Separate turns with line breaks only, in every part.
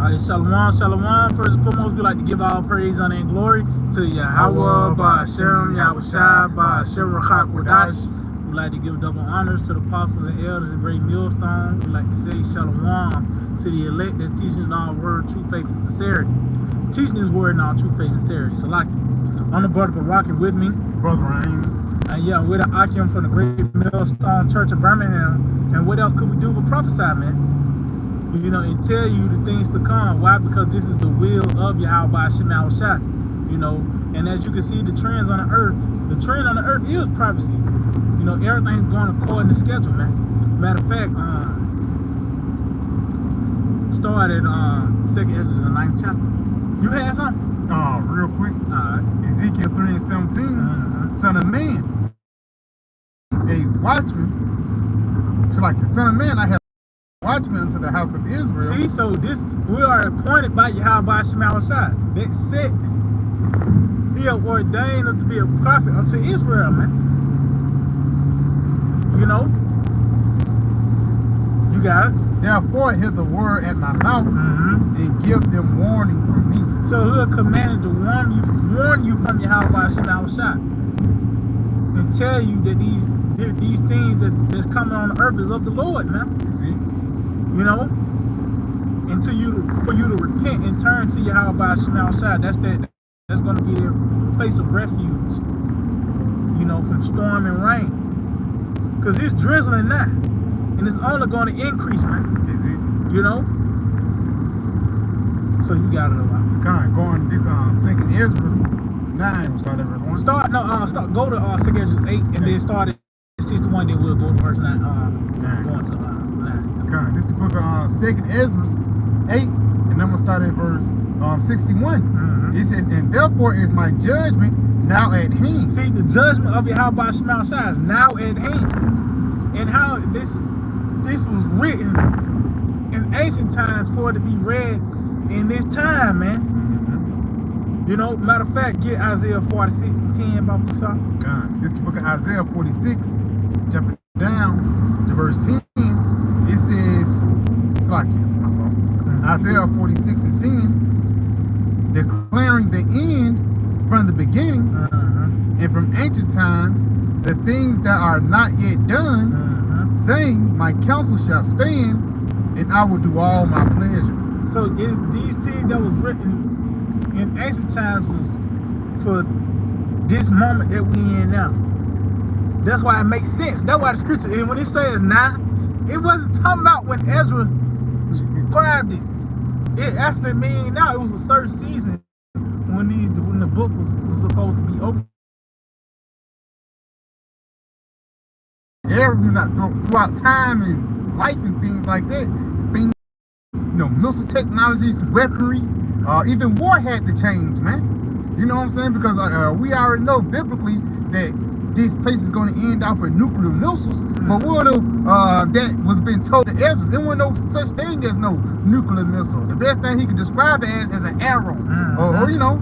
Shalom, shalom. First and foremost, we like to give all praise, honor, and glory to Yahweh, Ba'Shem, Yahushua, Ba'Shem, Rachak, Kodash. We like to give double honors to the apostles and elders and great millstone. We like to say shalom to the elect that's teaching all word, true faith, and sincerity. Teaching this word in all true faith and sincerity. So like I'm the brother Barack with me.
Brother Ryan.
And yeah, we're the Akim from the Great Millstone Church of Birmingham. And what else could we do but prophesy, man? You know, and tell you the things to come. Why? Because this is the will of Yahweh Ba'Shem Yahushua. You know, and as you can see, the trends on the earth, the trend on the earth is prophecy. You know, everything's going according to schedule, man. Matter of fact, start at 2nd Ezra, the 9th chapter. You had something?
Real quick. Ezekiel 3:17. Son of man, a watchman. So like the son of man, I have watchmen unto the house of Israel.
See, so this we are appointed by Yahweh Ba'Shem Yahushua. That set, he have ordained us to be a prophet unto Israel, man. You know, you got it.
Therefore, hear the word at my mouth and give them warning from me.
So he commanded to warn you from Yahweh Ba'Shem Yahushua and tell you that these things that's coming on the earth is of the Lord, man.
You see?
You know, and for you to repent and turn to Yahweh Ba'Shem Yahushua. That's going to be their place of refuge. You know, from storm and rain, because it's drizzling now, and it's only going to increase, man.
You see?
You know. So you got it a lot.
Going this 2nd Ezra 9. Start at verse 1.
Go to 2nd Ezra 8, and then start at 61. Then we'll go to verse 9. Going to 9.
This is the book of 2nd Ezra 8, and I'm gonna start at verse 61. It says, and therefore is my judgment now at hand.
See, the judgment of Yahweh Ba'Shem Yahushua is now at hand. And how this was written in ancient times for it to be read in this time, man. You know, matter of fact, get Isaiah 46 and 10 about the shop.
This is the book of Isaiah 46, jumping down to verse 10. It says, Isaiah 46 and 10, declaring the end from the beginning and from ancient times, the things that are not yet done, saying, my counsel shall stand, and I will do all my pleasure.
So these things that was written in ancient times was for this moment that we in now. That's why it makes sense. That's why the scripture, and when it says now, it wasn't talking about when Ezra described it. It actually means now. It was a certain season when the book was supposed to be open.
Throughout time and life and things like that, things, you know, missile technologies, weaponry, even war had to change, man. You know what I'm saying? Because we already know biblically that this place is going to end off with nuclear missiles. But what if that was been told to Ezra? There wasn't no such thing as no nuclear missile. The best thing he could describe it as an arrow, or you know,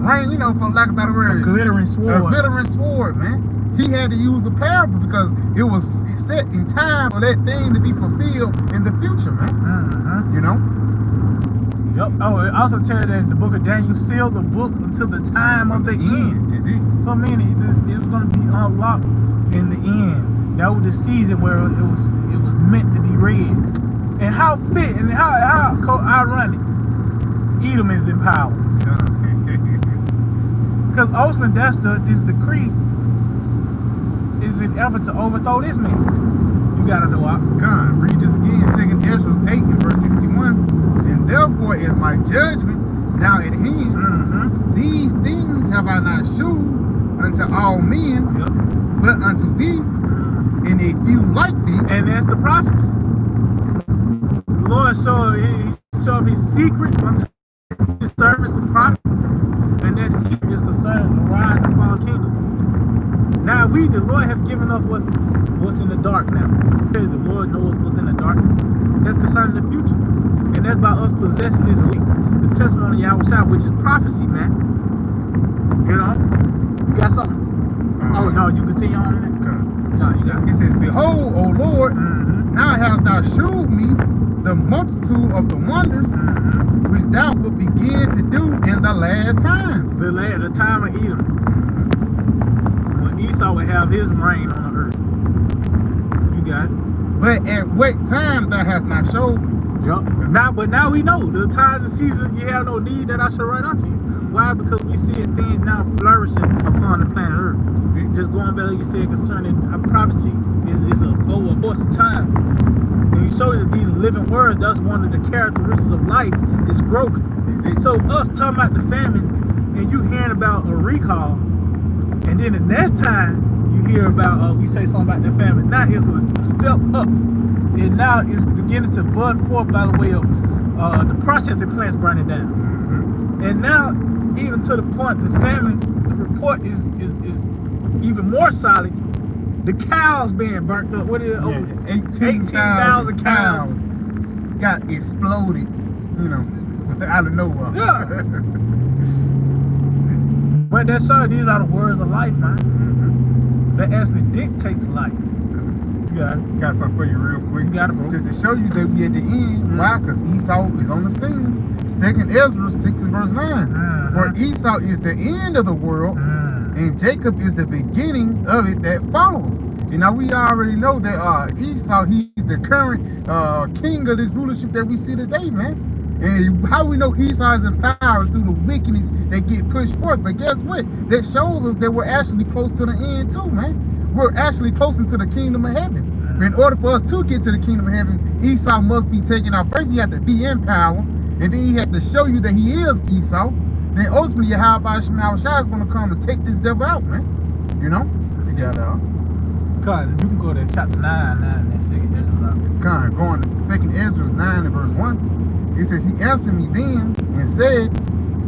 rain, you know, for lack of a better word,
a glittering sword.
A glittering sword, man. He had to use a parable because it was set in time for that thing to be fulfilled in the future, man. You know.
Yep. Oh, it also tells that in the book of Daniel, seal the book until the time of the end.
You see?
So meaning it was going to be unlocked in the end. That was the season where it was meant to be read. And how fit and how ironic, Edom is in power. Because ultimately this decree is an effort to overthrow this man. You gotta know what.
Read this again, 2nd Ezra 8 and verse 61. And therefore is my judgment now at hand. These things have I not shewed unto all men, but unto thee, and a few like thee.
And that's the prophets. The Lord showed his secret unto his servants, the prophets. And that secret is concerning the rise and fall kingdoms. Now the Lord have given us what's in the dark now. The Lord knows what's in the dark. That's concerning the future. And that's by us possessing this the testimony of Yahweh, which is prophecy, man. You know? You got something? Oh no, you continue on that? No, you got it.
It says, behold, O Lord, now hast thou shewed me the multitude of the wonders which thou wilt begin to do in the last times.
The time of Edom, when Esau would have his reign on the earth. You got it.
But at what time thou hast not showed.
Yep. Now we know the times and seasons you have no need that I should write unto you. Why? Because we see things now flourishing upon the planet Earth. See? Just going back, like you said, concerning prophecy is over a course of time. And you show that these living words, that's one of the characteristics of life, is growth. So us talking about the famine, and you hearing about a recall, and then the next time you hear about, we say something about the famine, now it's a step up. And now it's beginning to bud forth by the way of the processing plants burning down. And now, even to the point, the famine, the report is even more solid. The cows being burnt up. What is it?
Yeah,
18,000 cows
got exploded, you know, out of nowhere.
Yeah. But that's so these are the words of life, man. That actually dictates life.
Got something for you real quick.
You got it, bro.
Just to show you that we at the end. Why? Because Esau is on the scene. 2nd Ezra 6 and verse 9. For Esau is the end of the world, and Jacob is the beginning of it that follows. And now we already know that Esau, he's the current king of this rulership that we see today, man. And how we know Esau is in power through the wickedness that get pushed forth. But guess what? That shows us that we're actually close to the end too, man. We're actually close into the kingdom of heaven. In order for us to get to the kingdom of heaven, Esau must be taken out. First, he had to be in power, and then he had to show you that he is Esau. Then ultimately, Yahweh Shema is going to come and take this devil out, man. You know? You
can go to chapter 9 and 2nd Ezra.
Going to 2nd Ezra 9 and verse 1. It says, he answered me then and said,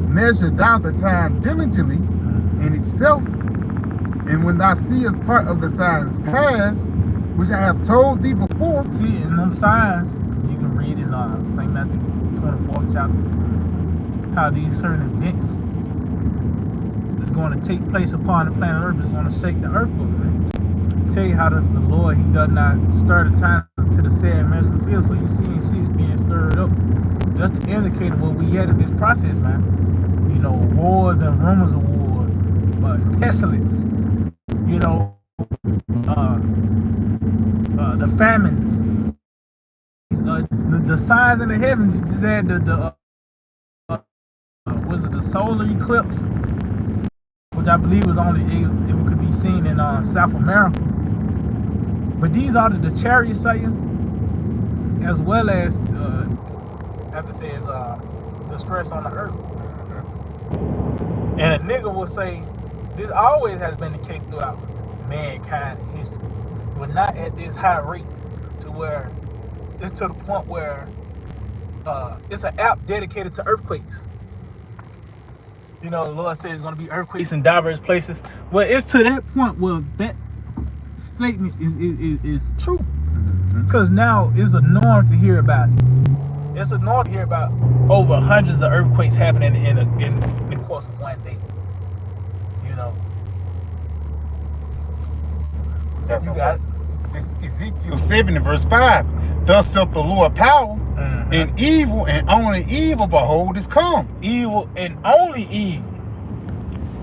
measure thou the time diligently in itself, and when thou seest part of the signs past, which I have told thee before.
See, in them signs, you can read in St. Matthew 24th chapter, how these certain events is going to take place upon the planet Earth, is going to shake the earth up, man. Tell you how the Lord, he does not stir the time to the sad measure of the field, so you see and see it being stirred up. That's the indicator where we at in this process, man. You know, wars and rumors of wars, but pestilence, you know, the famines, the signs in the heavens. You just had was it the solar eclipse, which I believe was only it could be seen in South America. But these are the chariot sayings, as well as it says, the stress on the earth. And a nigga will say, this always has been the case throughout mankind history, but not at this high rate, to where it's to the point where it's an app dedicated to earthquakes. You know, the Lord says it's going to be earthquakes in diverse places. Well, it's to that point where that statement is true, because now it's a norm to hear about it. It's a norm to hear about over hundreds of earthquakes happening in the course of one day. You know.
That's
you got it.
This Ezekiel 7 and verse 5. Thus saith the Lord power, and evil and only evil, behold, is come.
Evil and only evil.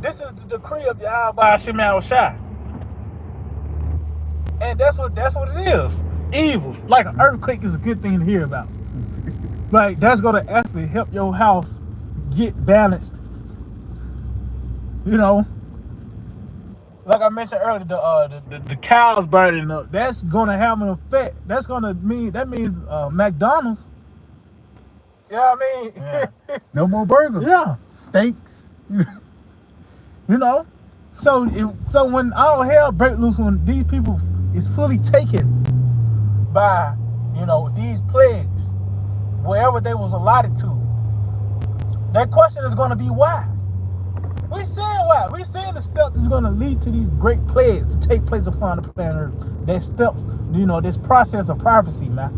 This is the decree of Yahweh Shema Shai. And that's what it is. Evils. Like an earthquake is a good thing to hear about. Like, that's going to actually help your house get balanced. You know, like I mentioned earlier, the cows burning up. That's going to have an effect. That means McDonald's. Yeah, I mean,
yeah. No more burgers.
Yeah,
steaks.
You know, so when all hell breaks loose, when these people is fully taken by, you know, these plagues, wherever they was allotted to, that question is going to be why. We're saying why. We're saying the step is going to lead to these great plagues to take place upon the planet Earth. That step, you know, this process of prophecy, man.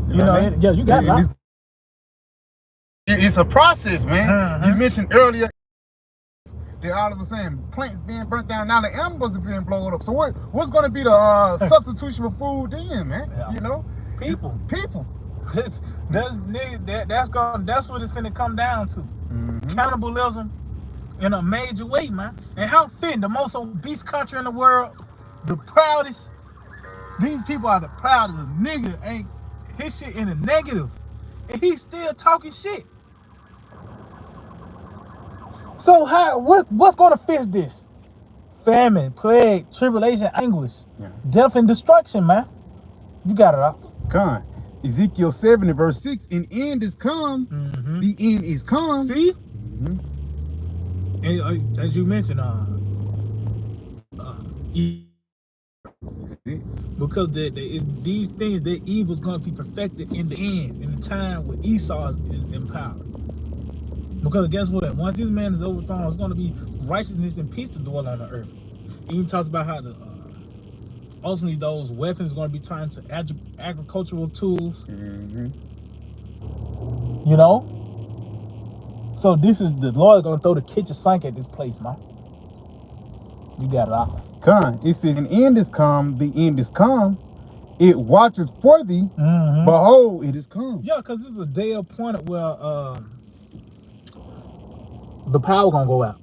You know, yeah, you got it.
It's a process, man. You mentioned earlier that all of a sudden plants being burnt down, now the animals are being blown up. So what's going to be the substitution for food then, man?
Yeah.
You know,
People.
People.
That's what it's finna come down to. Cannibalism in a major way, man. And how fitting, the most obese country in the world, the proudest. These people are the proudest. The nigga ain't his shit in a negative, and he's still talking shit. So what's gonna fix this? Famine, plague, tribulation, anguish, death, and destruction, man. You got it up.
Con. Ezekiel 7 and verse 6, an end is come. The end is come.
See? And, as you mentioned, because these things, the evil is going to be perfected in the end, in the time when Esau is in power. Because guess what? Once this man is overthrown, it's going to be righteousness and peace to dwell on the earth. He even talks about how ultimately those weapons are going to be turned to agricultural tools. You know? So this is the Lord going to throw the kitchen sink at this place, man. You got it out.
Con. It says, an end is come, the end is come. It watches for thee. Behold, it is come.
Yeah, because it's a day appointed where the power going to go out.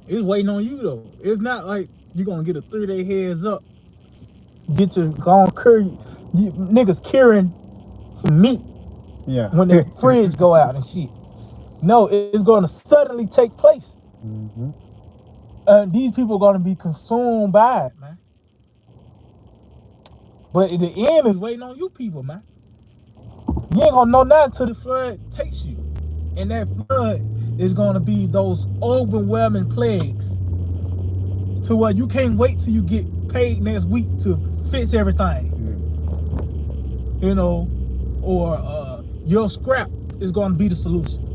It's waiting on you, though. It's not like you're going to get a 3-day heads up. Get your gone curry. Niggas curing some meat.
Yeah.
When the fridge go out and shit. No, it's going to suddenly take place. These people are going to be consumed by it, man. But the end is waiting on you people, man. You ain't going to know nothing until the flood takes you. And that flood is going to be those overwhelming plagues to where you can't wait till you get paid next week to fix everything. You know, or your scrap is going to be the solution.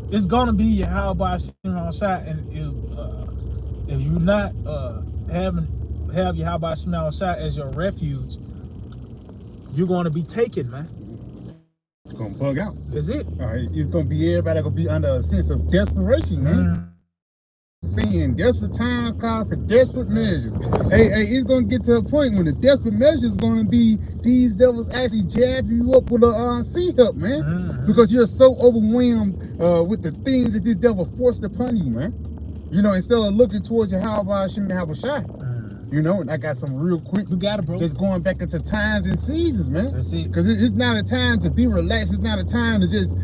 It's gonna be your how by shot, and if you not have your how by shot as your refuge, you're gonna be taken, man.
It's gonna bug out.
That's it.
All right, it's gonna be everybody gonna be under a sense of desperation, man. Seeing desperate times call for desperate measures. Hey, it's gonna get to a point when the desperate measures is gonna be these devils actually jab you up with a sea help, man. Because you're so overwhelmed with the things that this devil forced upon you, man. You know, instead of looking towards your how about shot. You know, and I got some real quick.
You got it, bro.
Just going back into times and seasons, man.
That's it.
Because it's not a time to be relaxed. It's not a time to just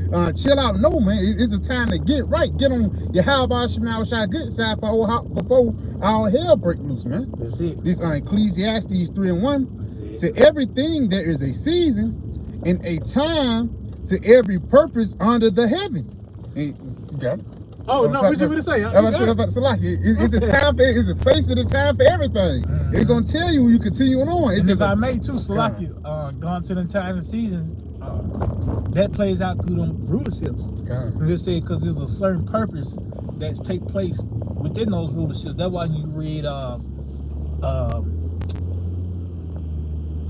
chill out. No, man. It's a time to get right. Get on your how about shot good side before all hell break loose, man.
That's it.
This Ecclesiastes 3 and 1. To everything there is a season and a time to every purpose under the heaven. And you got it.
Oh, no, what you want to say?
It's a time for it's a place and a time for everything. It's gonna tell you when you continuing on.
If I may too, Salaki, going to the times and seasons, that plays out through them rulerships. Let's say because there's a certain purpose that's take place within those rulerships. That's why you read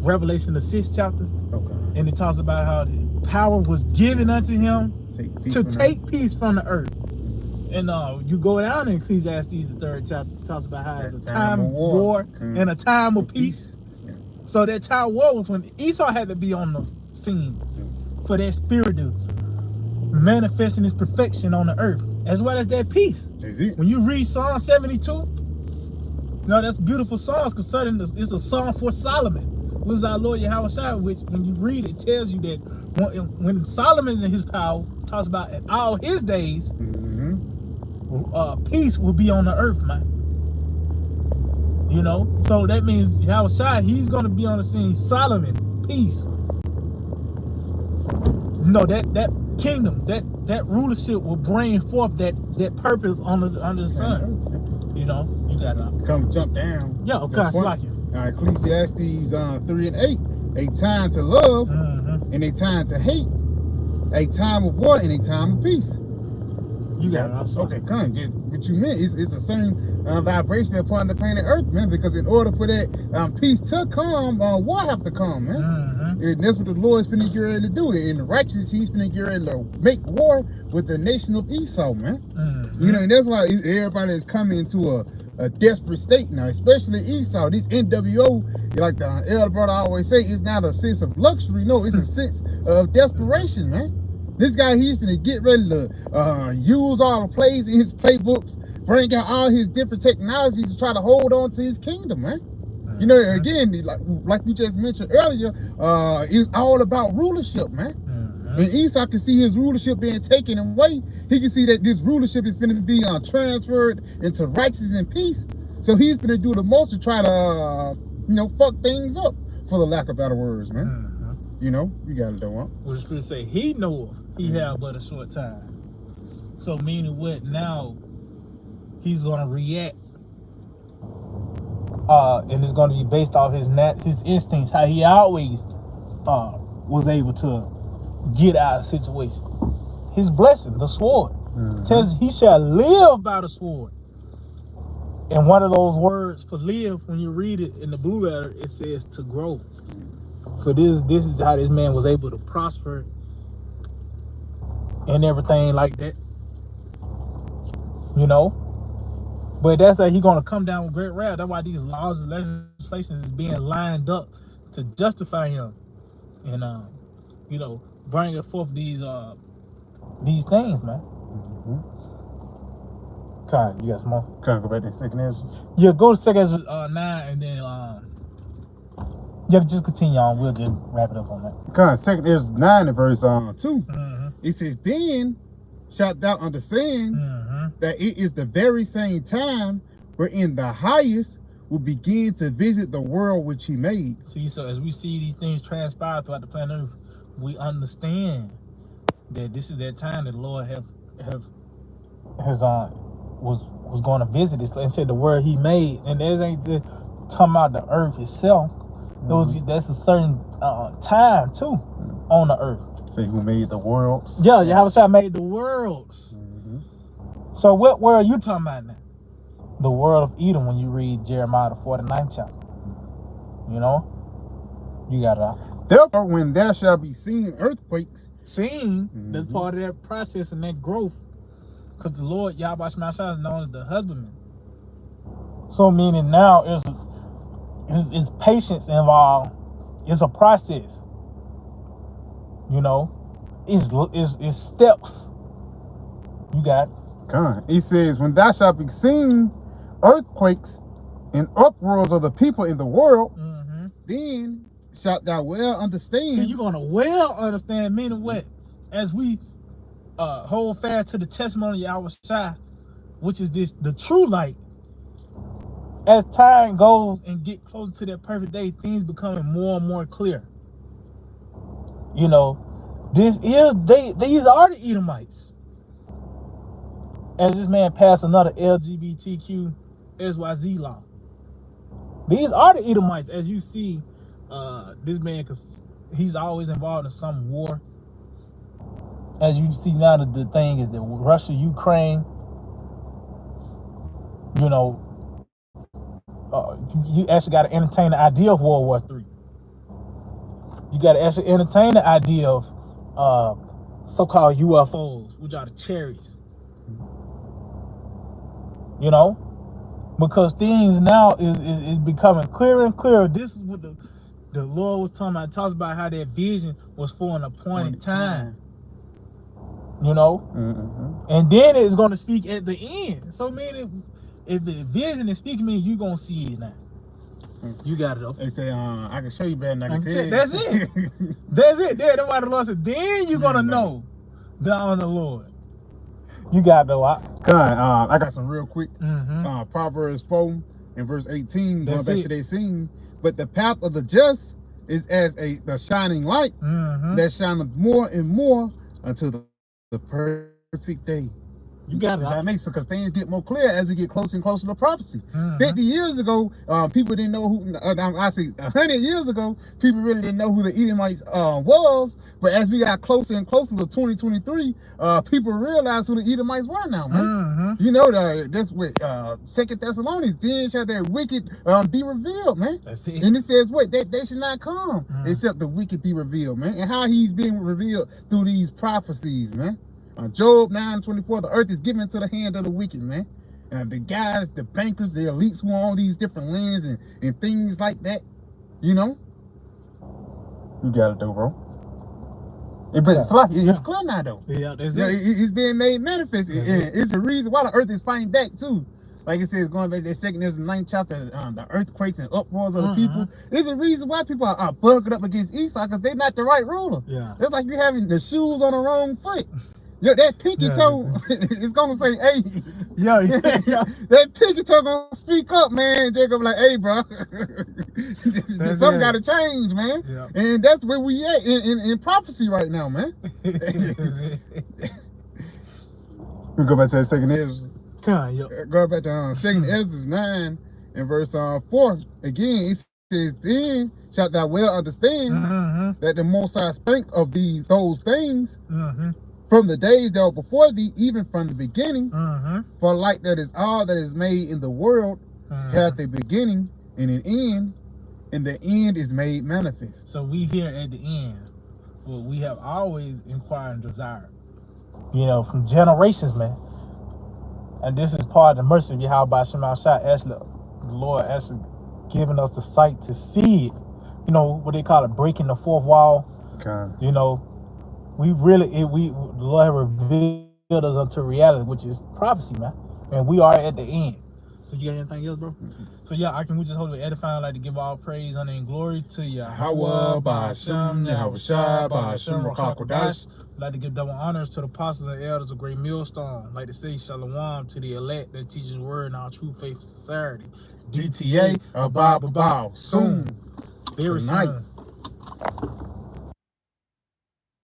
Revelation the 6th chapter, and it talks about how the power was given unto him to take peace from the earth. And you go down in Ecclesiastes, the 3rd chapter, talks about how it's a time of war and a time of peace. So that time of war was when Esau had to be on the scene for that spirit to manifesting his perfection on the earth, as well as that peace. When you read Psalm 72, that's beautiful songs, because it's a song for Solomon, which is our Lord Yahweh, which when you read it tells you that when Solomon's in his power, talks about in all his days, peace will be on the earth, man. You know, so that means Yahweh, he's going to be on the scene. Solomon, peace. You know, that kingdom, that rulership will bring forth that purpose under the sun. You know, you got to
come jump down.
Yeah, okay, I like you.
All right, Ecclesiastes 3 and 8. A time to love and a time to hate. A time of war and a time of peace.
You got it.
Okay, come. Just what you meant. It's a certain vibration upon the planet Earth, man. Because in order for that peace to come, war have to come, man. And that's what the Lord's finna get ready to do. And the righteous, he's finna get ready to make war with the nation of Esau, man. You know, and that's why everybody is coming into a desperate state now, especially Esau. This NWO, like the elder brother always say, it's not a sense of luxury. No, it's a sense of desperation, man. This guy, he's gonna get ready to use all the plays in his playbooks, bring out all his different technologies to try to hold on to his kingdom, man. You know, again, like we just mentioned earlier, it's all about rulership, man. And Esau can see his rulership being taken away. He can see that this rulership is going to be transferred into righteousness and peace. So he's going to do the most to try to, you know, fuck things up, for the lack of better words, man. You know, you got it, though, huh?
Well, it's going to say he knoweth he have but a short time. So meaning what? Now he's going to react. And it's going to be based off his instincts, how he always was able to get out of the situation. His blessing, the sword, tells he shall live by the sword. And one of those words for live, when you read it in the blue letter, it says to grow. So this is how this man was able to prosper and everything like that. You know? But that's how he's going to come down with great wrath. That's why these laws and legislations is being lined up to justify him. And you know, bringing forth these things, man. Kai, you got some more?
Can I go back to 2nd Ezra?
Yeah, go to 2nd Ezra 9, and then yeah, just continue on. We'll just wrap it up on that.
Kai, 2nd Ezra 9 and verse 2. It says, then shalt thou understand that it is the very same time wherein the highest will begin to visit the world which he made.
See, so as we see these things transpire throughout the planet Earth, we understand that this is that time that the Lord was going to visit this and said the world he made, and there's ain't the talking about the earth itself. That's a certain time too on the earth.
Say who made the worlds?
Yeah, Yahweh made the worlds. So what world you talking about now? The world of Edom, when you read Jeremiah the 49th chapter. You know? You got it.
Therefore, when there shall be seen earthquakes.
Seen? That's part of that process and that growth. Because the Lord, Yahweh Shemashah, is known as the husbandman. So meaning now it's patience involved. It's a process. You know? It's steps. You got it.
God. He says, when thou shalt be seen earthquakes and uproars of the people in the world, then shalt thou well understand.
So you're going to well understand, meaning what? As we hold fast to the testimony of Yahweh Shai, which is the true light, as time goes and get closer to that perfect day, things becoming more and more clear. You know, these are the Edomites. As this man passed another LGBTQ XYZ law. These are the Edomites, as you see this man, because he's always involved in some war. As you see now, the thing is that Russia, Ukraine, you know, you actually got to entertain the idea of World War III. You got to actually entertain the idea of so-called UFOs, which are the cherries. You know, because things now is becoming clearer and clearer. This is what the Lord was talking about. It talks about how that vision was for an appointed time. You know, and then it's going to speak at the end. So meaning, if the vision is speaking, means you're going to see it now. You got it though.
They say, I can show you better than I can tell you.
That's it. That's it. That's why the Lord said, then you're going to know the honor of the Lord. You got the what?
God, I got some real quick. Proverbs 4 and verse 18, going back to that scene. But the path of the just is as the shining light that shineth more and more until the perfect day.
You got it.
That makes sense, because things get more clear as we get closer and closer to prophecy. 50 years ago, people didn't know who, I say 100 years ago, people really didn't know who the Edomites was. But as we got closer and closer to 2023, people realized who the Edomites were now, man. You know, that's what 2 Thessalonians, then shall their wicked be revealed, man.
That's it.
And it says what? That they should not come except the wicked be revealed, man. And how he's being revealed through these prophecies, man. Job 9:24, the earth is given to the hand of the wicked, man. the guys, the bankers, the elites who own these different lands and things like that. You know? You got it though, bro. But it's clear now though.
Yeah, that's
it's being made manifest. It's the reason why the earth is fighting back too. Like it says, going back to the 9th chapter, the earthquakes and uproars of the people. There's a reason why people are bugging up against Esau, because they're not the right ruler.
Yeah.
It's like you having the shoes on the wrong foot. That pinky toe is gonna say, hey.
Yeah.
That pinky toe gonna speak up, man. They're gonna be like, hey, bro. Something gotta change, man.
Yeah.
And that's where we at in prophecy right now, man. We go back to the second Ezra. Go back to 2nd Ezra 9 and verse 4. Again, it says, then shalt thou well understand that the Most High spake of those things from the days that were before thee, even from the beginning. For like that is all that is made in the world hath a beginning and an end, and the end is made manifest.
So we here at the end, what we have always inquired and desired, from generations, man. And this is part of the mercy of Yahweh by Shema Shah. Actually, the Lord actually giving us the sight to see it. What they call it, breaking the fourth wall.
Okay.
We the Lord have revealed us unto reality, which is prophecy, man. And we are at the end. So you got anything else, bro? So yeah, we just hold it edifying, like to give all praise, honor, and glory to Yahweh, Ba'ashem, Yahweh Shah, Ba'ashem, Rakakodash. Like to give double honors to the apostles and elders of Great Millstone. Like to say shalom to the elect that teaches word in our true faith and sincerity.
DTA, Bow, soon.
Very
Tonight.
soon.